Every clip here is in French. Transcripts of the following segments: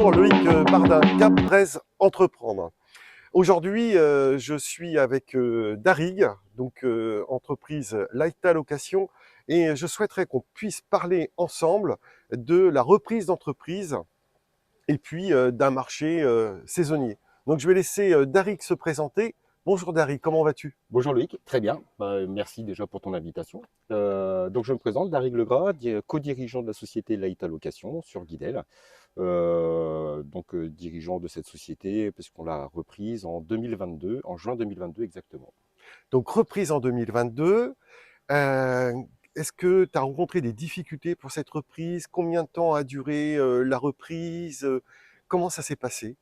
Bonjour, Loïc Bardin, Cap 13 Entreprendre. Aujourd'hui, je suis avec Darig, donc entreprise Laïta Location, et je souhaiterais qu'on puisse parler ensemble de la reprise d'entreprise et puis d'un marché saisonnier. Donc je vais laisser Darig se présenter. Bonjour Darig, comment vas-tu? Bonjour Loïc, très bien. Merci déjà pour ton invitation. Donc je me présente, Darig Legras, co-dirigeant de la société Laïta Location sur Guidel. Dirigeant de cette société parce qu'on l'a reprise en 2022, en juin 2022 exactement. Donc reprise en 2022. Euh, Est-ce que tu as rencontré des difficultés pour cette reprise? Combien de temps a duré la reprise? Comment ça s'est passé?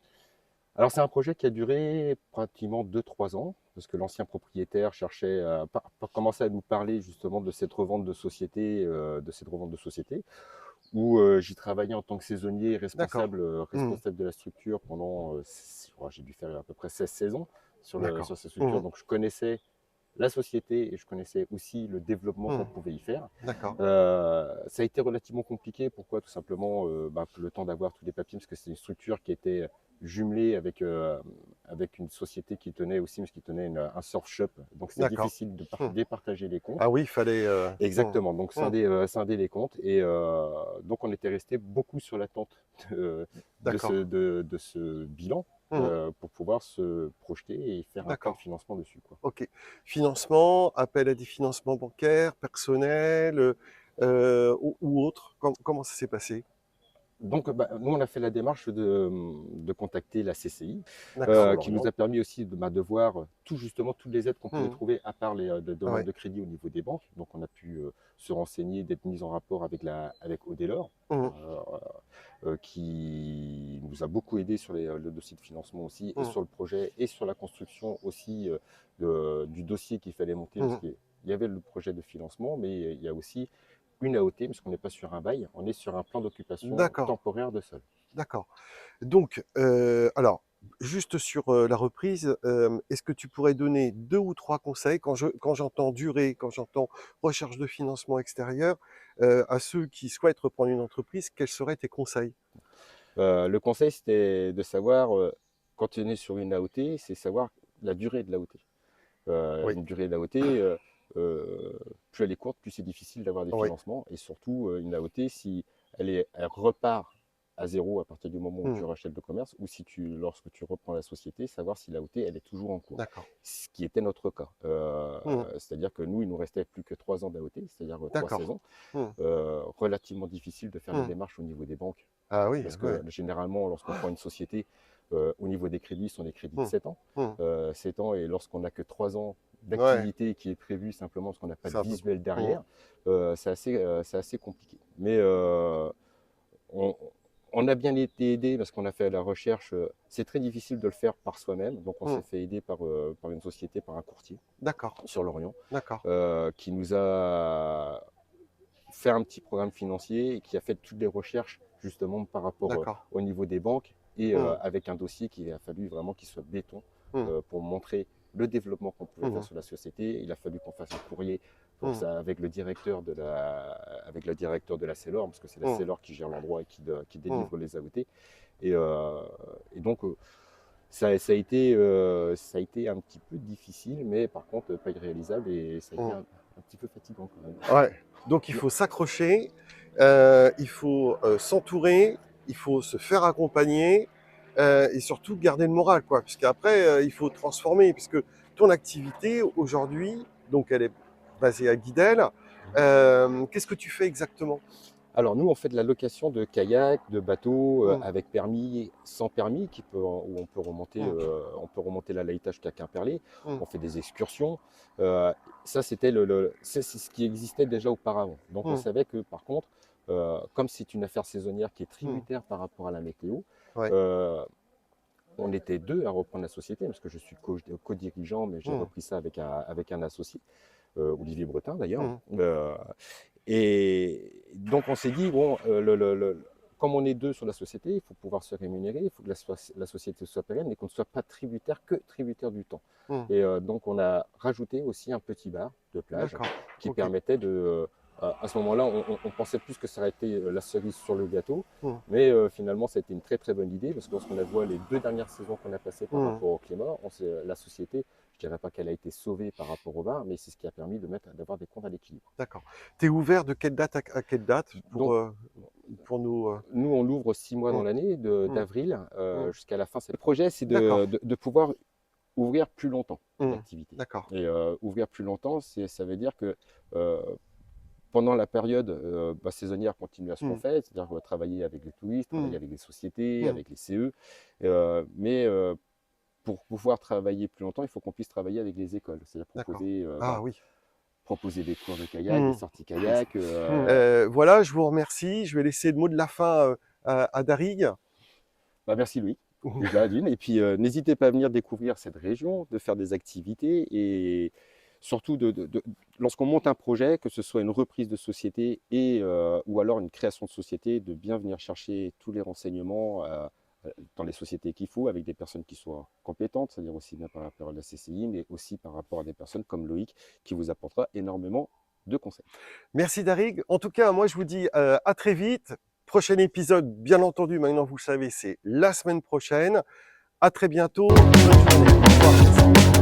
Alors c'est un projet qui a duré pratiquement 2-3 ans parce que l'ancien propriétaire cherchait commençait à nous parler justement de cette revente de société, où j'y travaillais en tant que saisonnier D'accord. Mmh. responsable de la structure pendant, j'ai dû faire à peu près 16 saisons D'accord. sur cette structure. Mmh. Donc je connaissais la société et je connaissais aussi le développement qu'on Mmh. pouvait y faire. D'accord. Ça a été relativement compliqué. Pourquoi? Tout simplement le temps d'avoir tous les papiers, parce que c'est une structure qui était jumelée avec une société qui tenait aussi, parce qu'il tenait un surf shop. Donc c'était D'accord. difficile de Mmh. départager les comptes. Ah oui, il fallait. Mmh. Exactement, donc Mmh. scinder les comptes. Et donc on était resté beaucoup sur l'attente D'accord. de ce bilan Mmh. pour pouvoir se projeter et faire un plan de D'accord. financement dessus, quoi. Ok. Financement, appel à des financements bancaires, personnels ou autres. Comment ça s'est passé? Donc, nous, on a fait la démarche de contacter la CCI, D'accord, qui nous Lorient. a permis aussi de voir tout justement toutes les aides qu'on pouvait Mmh. trouver, à part les Ah demandes ouais. de crédit au niveau des banques. Donc, on a pu se renseigner, d'être mis en rapport avec Odelor, Mmh. qui nous a beaucoup aidé sur le dossier de financement aussi, et Mmh. sur le projet, et sur la construction aussi du dossier qu'il fallait monter, parce Mmh. qu'il y avait le projet de financement, mais il y a aussi une AOT, parce qu'on n'est pas sur un bail, on est sur un plan d'occupation D'accord. temporaire de sol. D'accord. Donc, alors, juste sur la reprise, est-ce que tu pourrais donner deux ou trois conseils quand j'entends durée, quand j'entends recherche de financement extérieur, à ceux qui souhaitent reprendre une entreprise, quels seraient tes conseils? Le conseil, c'était de savoir, quand on est sur une AOT, c'est savoir la durée de l'AOT. Oui, Une durée d'AOT, plus elle est courte, plus c'est difficile d'avoir des oui. financements. Et surtout, une AOT, si elle repart à zéro à partir du moment où tu Mmh. rachètes le commerce, ou si lorsque tu reprends la société, savoir si l'AOT, elle est toujours en cours. D'accord. Ce qui était notre cas. Mmh. C'est-à-dire que nous, il nous restait plus que 3 ans d'AOT, c'est-à-dire 3 saisons. D'accord. Mmh. Relativement difficile de faire les Mmh. démarches au niveau des banques, Ah oui, parce ouais. que généralement, lorsqu'on prend une société, au niveau des crédits, ce sont des crédits de Mmh. 7 ans. Mmh. 7 ans, et lorsqu'on n'a que 3 ans Ouais, d'activité qui est prévu simplement parce qu'on n'a pas c'est de un peu visuel mmh. derrière, c'est assez compliqué. Mais on, on a bien été aidé parce qu'on a fait la recherche. C'est très difficile de le faire par soi-même, donc on Mmh. s'est fait aider par une société, par un courtier D'accord. sur Lorient, D'accord. qui nous a fait un petit programme financier et qui a fait toutes les recherches justement par rapport D'accord. au niveau des banques, et Mmh. avec un dossier qu'il a fallu vraiment qu'il soit béton, Mmh. pour montrer le développement qu'on pouvait faire Mmh. sur la société. Il a fallu qu'on fasse un courrier pour Mmh. ça avec le directeur de la Cellor, parce que c'est la Mmh. Cellor qui gère l'endroit et qui Mmh. délivre les AOT. Et donc ça a été un petit peu difficile, mais par contre pas irréalisable, et ça a été Mmh. un petit peu fatigant quand même. Ouais, donc il faut s'accrocher, il faut s'entourer, il faut se faire accompagner et surtout garder le moral, quoi. Puisqu'après, il faut transformer, puisque ton activité aujourd'hui, donc elle est basée à Guidel. Qu'est-ce que tu fais exactement? Alors nous, on fait de la location de kayaks, de bateaux, Hum, avec permis, sans permis, où hum, on peut remonter la Laïta jusqu'à Quimperlé. hum, On fait des excursions. Ça, c'est ce qui existait déjà auparavant. Donc on hum, savait que par contre, comme c'est une affaire saisonnière qui est hum. tributaire par rapport à la météo, Ouais. euh, on était deux à reprendre la société, parce que je suis co-dirigeant, mais j'ai Hum, repris ça avec un associé, Olivier Bretin d'ailleurs. hum, Et donc on s'est dit, bon, comme on est deux sur la société, il faut pouvoir se rémunérer, il faut que la société soit pérenne et qu'on ne soit pas tributaire du temps. hum. Et donc on a rajouté aussi un petit bar de plage D'accord. qui Ok. permettait de, À ce moment-là, on pensait plus que ça aurait été la cerise sur le gâteau, Mmh. mais finalement, ça a été une très très bonne idée parce que lorsqu'on a vu les 2 dernières saisons qu'on a passées par Mmh. rapport au climat, la société, je dirais pas qu'elle a été sauvée par rapport au bar, mais c'est ce qui a permis d'avoir des comptes à l'équilibre. D'accord. Tu es ouvert de quelle date à quelle date Donc, pour nous nous, on l'ouvre 6 mois dans mmh, l'année, mmh, d'avril mmh. jusqu'à la fin. Le projet, c'est D'accord. de pouvoir ouvrir plus longtemps Mmh. l'activité. D'accord. Et ouvrir plus longtemps, ça veut dire que euh, pendant la période saisonnière, continuer à ce qu'on Mmh. fait, c'est-à-dire travailler avec les touristes, travailler Mmh. avec les sociétés, Mmh. avec les CE. Mais pour pouvoir travailler plus longtemps, il faut qu'on puisse travailler avec les écoles, c'est-à-dire D'accord. proposer, Ah oui. proposer des cours de kayak, des Mmh. sorties kayak. Voilà, je vous remercie. Je vais laisser le mot de la fin à Darig. Merci Louis, déjà d'une. Et puis n'hésitez pas à venir découvrir cette région, de faire des activités et surtout lorsqu'on monte un projet, que ce soit une reprise de société ou alors une création de société, de bien venir chercher tous les renseignements dans les sociétés qu'il faut, avec des personnes qui soient compétentes, c'est-à-dire aussi bien par rapport à la CCI, mais aussi par rapport à des personnes comme Loïc, qui vous apportera énormément de conseils. Merci Darig. En tout cas, moi je vous dis à très vite. Prochain épisode, bien entendu, maintenant vous le savez, c'est la semaine prochaine. À très bientôt. Bonne journée. Au revoir. Merci.